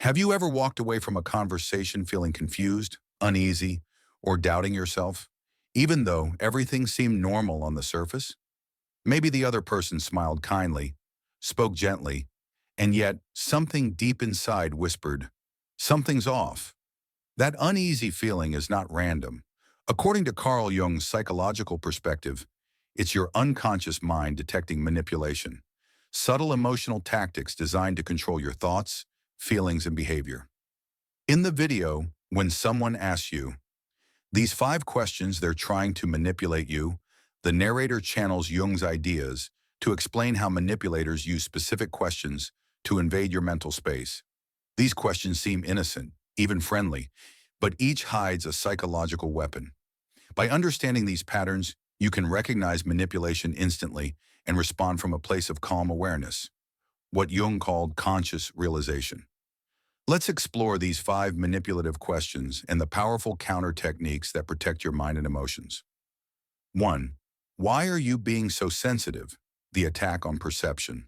Have you ever walked away from a conversation feeling confused, uneasy, or doubting yourself, even though everything seemed normal on the surface? Maybe the other person smiled kindly, spoke gently, and yet something deep inside whispered, "Something's off." That uneasy feeling is not random. According to Carl Jung's psychological perspective, it's your unconscious mind detecting manipulation, subtle emotional tactics designed to control your thoughts, feelings, and behavior. In the video, when someone asks you these 5 questions they're trying to manipulate you, the narrator channels Jung's ideas to explain how manipulators use specific questions to invade your mental space. These questions seem innocent, even friendly, but each hides a psychological weapon. By understanding these patterns, you can recognize manipulation instantly and respond from a place of calm awareness, what Jung called conscious realization. Let's explore these 5 manipulative questions and the powerful counter techniques that protect your mind and emotions. 1. Why are you being so sensitive? The attack on perception.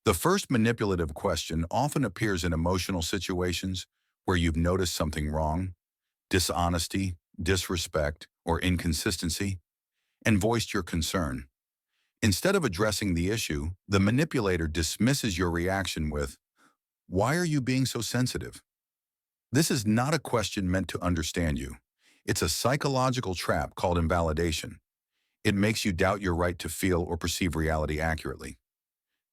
The first manipulative question often appears in emotional situations where you've noticed something wrong, dishonesty, disrespect, or inconsistency, and voiced your concern. Instead of addressing the issue, the manipulator dismisses your reaction with, "Why are you being so sensitive?" This is not a question meant to understand you. It's a psychological trap called invalidation. It makes you doubt your right to feel or perceive reality accurately.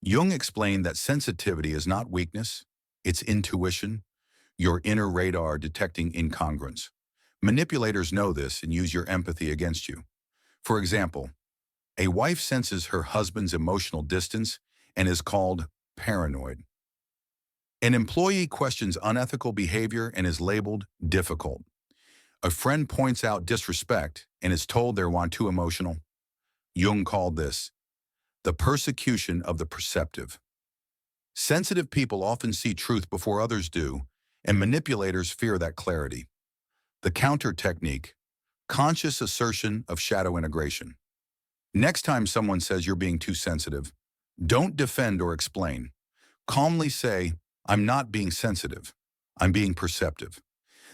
Jung explained that sensitivity is not weakness, it's intuition, your inner radar detecting incongruence. Manipulators know this and use your empathy against you. For example, a wife senses her husband's emotional distance and is called paranoid. An employee questions unethical behavior and is labeled difficult. A friend points out disrespect and is told they're too emotional. Jung called this the persecution of the perceptive. Sensitive people often see truth before others do, and manipulators fear that clarity. The counter technique, conscious assertion of shadow integration. Next time someone says you're being too sensitive, don't defend or explain. Calmly say, "I'm not being sensitive. I'm being perceptive."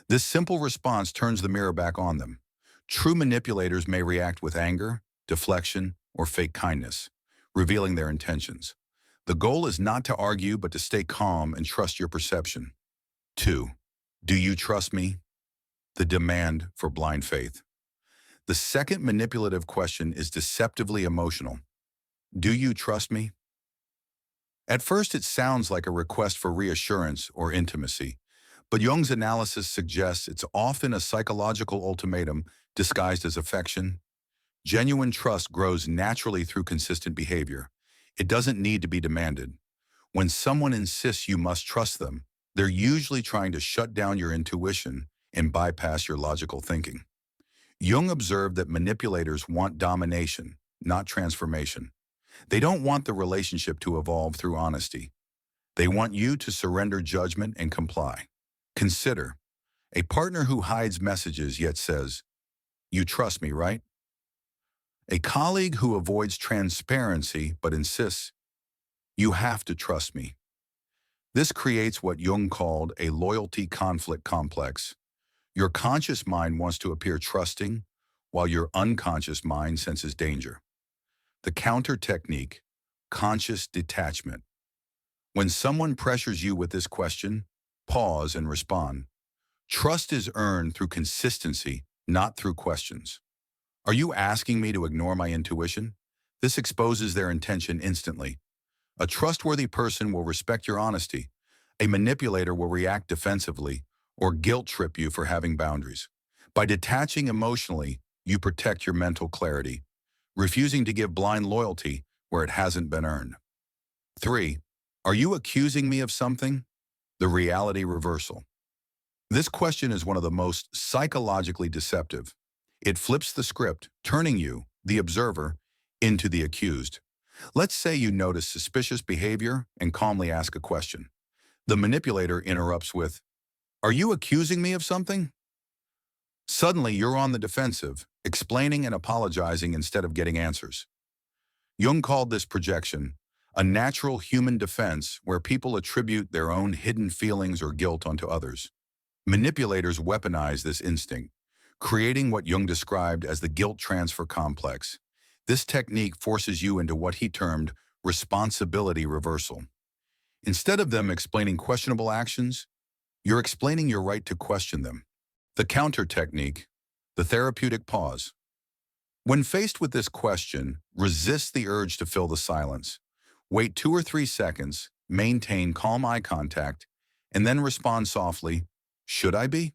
This simple response turns the mirror back on them. True manipulators may react with anger, deflection, or fake kindness, revealing their intentions. The goal is not to argue, but to stay calm and trust your perception. 2. Do you trust me? The demand for blind faith. The second manipulative question is deceptively emotional. Do you trust me? At first, it sounds like a request for reassurance or intimacy, but Jung's analysis suggests it's often a psychological ultimatum disguised as affection. Genuine trust grows naturally through consistent behavior. It doesn't need to be demanded. When someone insists you must trust them, they're usually trying to shut down your intuition and bypass your logical thinking. Jung observed that manipulators want domination, not transformation. They don't want the relationship to evolve through honesty. They want you to surrender judgment and comply. Consider a partner who hides messages yet says, "You trust me, right?" A colleague who avoids transparency but insists, "You have to trust me." This creates what Jung called a loyalty conflict complex. Your conscious mind wants to appear trusting, while your unconscious mind senses danger. The counter technique, conscious detachment. When someone pressures you with this question, pause and respond. Trust is earned through consistency, not through questions. Are you asking me to ignore my intuition? This exposes their intention instantly. A trustworthy person will respect your honesty. A manipulator will react defensively or guilt trip you for having boundaries. By detaching emotionally, you protect your mental clarity, refusing to give blind loyalty where it hasn't been earned. 3. Are you accusing me of something? The reality reversal. This question is one of the most psychologically deceptive. It flips the script, turning you, the observer, into the accused. Let's say you notice suspicious behavior and calmly ask a question. The manipulator interrupts with, "Are you accusing me of something?" Suddenly, you're on the defensive, explaining and apologizing instead of getting answers. Jung called this projection, a natural human defense where people attribute their own hidden feelings or guilt onto others. Manipulators weaponize this instinct, creating what Jung described as the guilt transfer complex. This technique forces you into what he termed responsibility reversal. Instead of them explaining questionable actions, you're explaining your right to question them. The counter technique, the therapeutic pause. When faced with this question, resist the urge to fill the silence. Wait 2 or 3 seconds, maintain calm eye contact, and then respond softly, "Should I be?"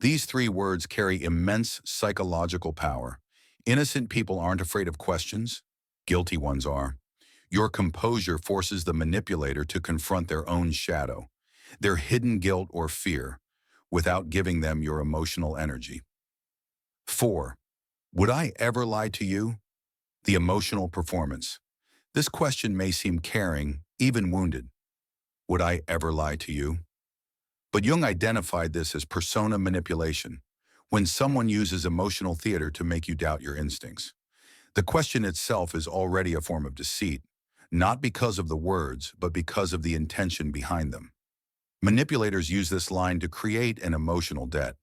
These 3 words carry immense psychological power. Innocent people aren't afraid of questions. Guilty ones are. Your composure forces the manipulator to confront their own shadow, their hidden guilt or fear, without giving them your emotional energy. 4. Would I ever lie to you? The emotional performance. This question may seem caring, even wounded. Would I ever lie to you? But Jung identified this as persona manipulation, when someone uses emotional theater to make you doubt your instincts. The question itself is already a form of deceit, not because of the words, but because of the intention behind them. Manipulators use this line to create an emotional debt.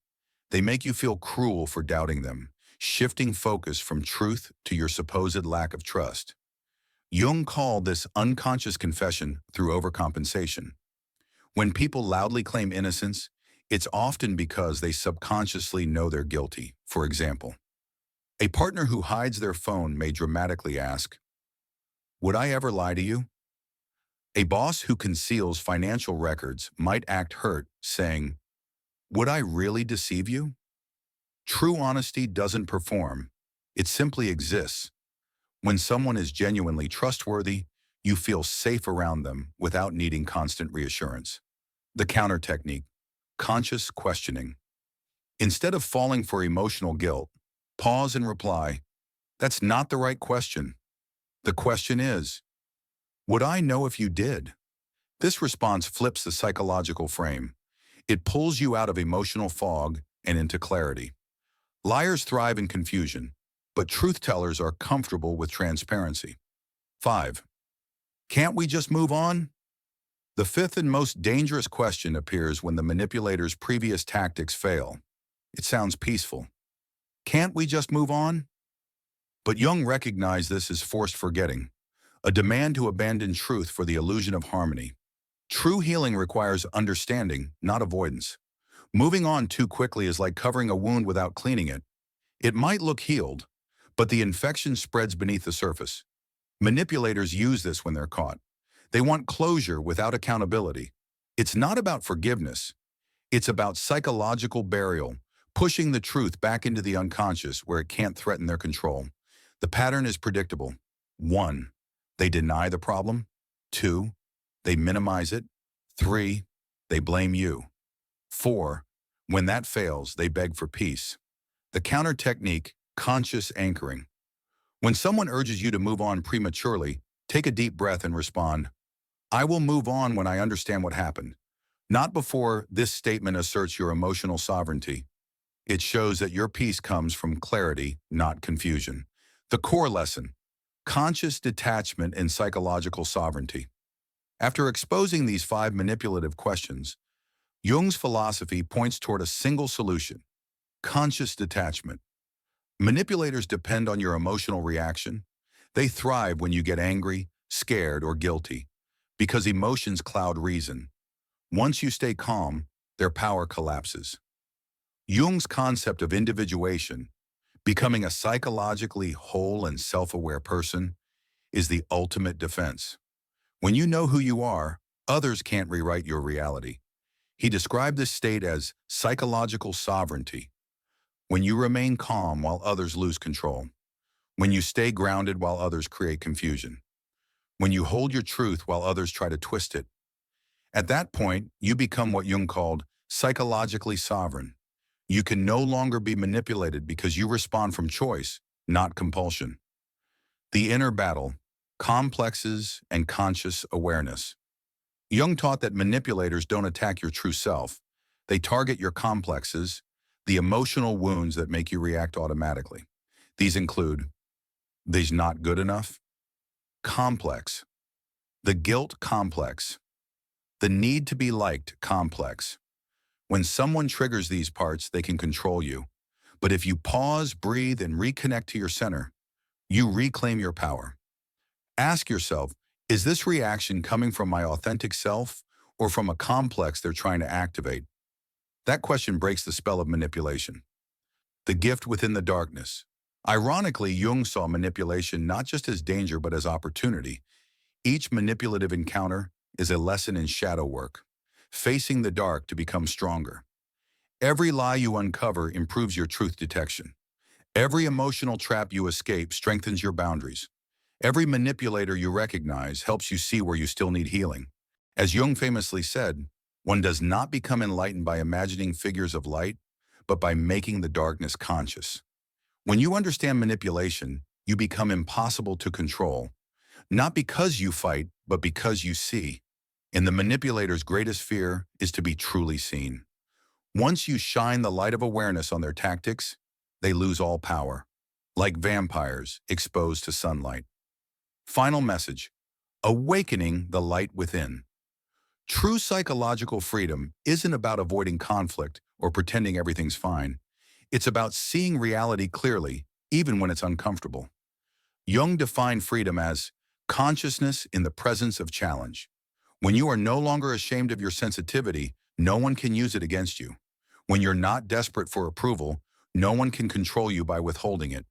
They make you feel cruel for doubting them, shifting focus from truth to your supposed lack of trust. Jung called this unconscious confession through overcompensation. When people loudly claim innocence, it's often because they subconsciously know they're guilty. For example, a partner who hides their phone may dramatically ask, "Would I ever lie to you?" A boss who conceals financial records might act hurt, saying, "Would I really deceive you?" True honesty doesn't perform. It simply exists. When someone is genuinely trustworthy, you feel safe around them without needing constant reassurance. The counter technique, conscious questioning. Instead of falling for emotional guilt, pause and reply, "That's not the right question. The question is, would I know if you did?" This response flips the psychological frame. It pulls you out of emotional fog and into clarity. Liars thrive in confusion, but truth-tellers are comfortable with transparency. 5. Can't we just move on? The fifth and most dangerous question appears when the manipulator's previous tactics fail. It sounds peaceful. Can't we just move on? But Jung recognized this as forced forgetting, a demand to abandon truth for the illusion of harmony. True healing requires understanding, not avoidance. Moving on too quickly is like covering a wound without cleaning it. It might look healed, but the infection spreads beneath the surface. Manipulators use this when they're caught. They want closure without accountability. It's not about forgiveness. It's about psychological burial, pushing the truth back into the unconscious where it can't threaten their control. The pattern is predictable. 1. They deny the problem. 2. They minimize it. 3. They blame you. 4. When that fails, they beg for peace. The counter technique, conscious anchoring. When someone urges you to move on prematurely, take a deep breath and respond, "I will move on when I understand what happened." Not before. This statement asserts your emotional sovereignty. It shows that your peace comes from clarity, not confusion. The core lesson, conscious detachment and psychological sovereignty. After exposing these 5 manipulative questions, Jung's philosophy points toward a single solution, conscious detachment. Manipulators depend on your emotional reaction. They thrive when you get angry, scared, or guilty, because emotions cloud reason. Once you stay calm, their power collapses. Jung's concept of individuation, becoming a psychologically whole and self-aware person, is the ultimate defense. When you know who you are, others can't rewrite your reality. He described this state as psychological sovereignty. When you remain calm while others lose control. When you stay grounded while others create confusion. When you hold your truth while others try to twist it. At that point, you become what Jung called psychologically sovereign. You can no longer be manipulated because you respond from choice, not compulsion. The inner battle, complexes and conscious awareness. Jung taught that manipulators don't attack your true self. They target your complexes, the emotional wounds that make you react automatically. These include, "They's not good enough," complex, The guilt complex. The need to be liked complex. When someone triggers these parts, they can control you. But if you pause, breathe, and reconnect to your center, you reclaim your power. Ask yourself, is this reaction coming from my authentic self or from a complex they're trying to activate? That question breaks the spell of manipulation. The gift within the darkness. Ironically, Jung saw manipulation not just as danger but as opportunity. Each manipulative encounter is a lesson in shadow work, facing the dark to become stronger. Every lie you uncover improves your truth detection. Every emotional trap you escape strengthens your boundaries. Every manipulator you recognize helps you see where you still need healing. As Jung famously said, one does not become enlightened by imagining figures of light, but by making the darkness conscious. When you understand manipulation, you become impossible to control, not because you fight, but because you see. And the manipulator's greatest fear is to be truly seen. Once you shine the light of awareness on their tactics, they lose all power, like vampires exposed to sunlight. Final message: awakening the light within. True psychological freedom isn't about avoiding conflict or pretending everything's fine. It's about seeing reality clearly, even when it's uncomfortable. Jung defined freedom as consciousness in the presence of challenge. When you are no longer ashamed of your sensitivity, no one can use it against you. When you're not desperate for approval, no one can control you by withholding it.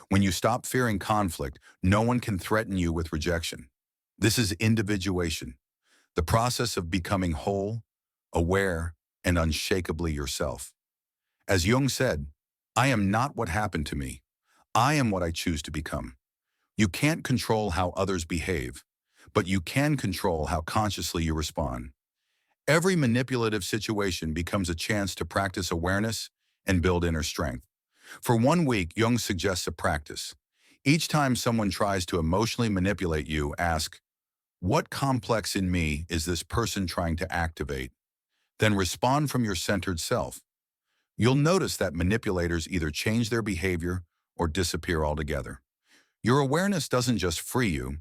When you stop fearing conflict, no one can threaten you with rejection. This is individuation, the process of becoming whole, aware, and unshakably yourself. As Jung said, I am not what happened to me. I am what I choose to become. You can't control how others behave, but you can control how consciously you respond. Every manipulative situation becomes a chance to practice awareness and build inner strength. For 1 week, Jung suggests a practice. Each time someone tries to emotionally manipulate you, ask, what complex in me is this person trying to activate? Then respond from your centered self. You'll notice that manipulators either change their behavior or disappear altogether. Your awareness doesn't just free you,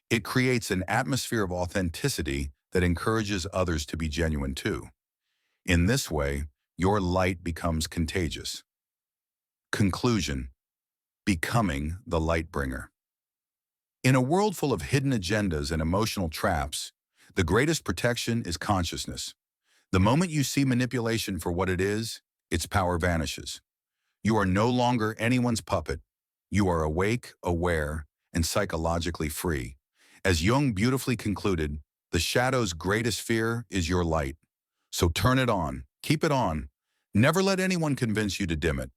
it creates an atmosphere of authenticity that encourages others to be genuine too. In this way, your light becomes contagious. Conclusion: becoming the light bringer. In a world full of hidden agendas and emotional traps, the greatest protection is consciousness. The moment you see manipulation for what it is, its power vanishes. You are no longer anyone's puppet. You are awake, aware, and psychologically free. As Jung beautifully concluded, the shadow's greatest fear is your light. So turn it on, keep it on. Never let anyone convince you to dim it.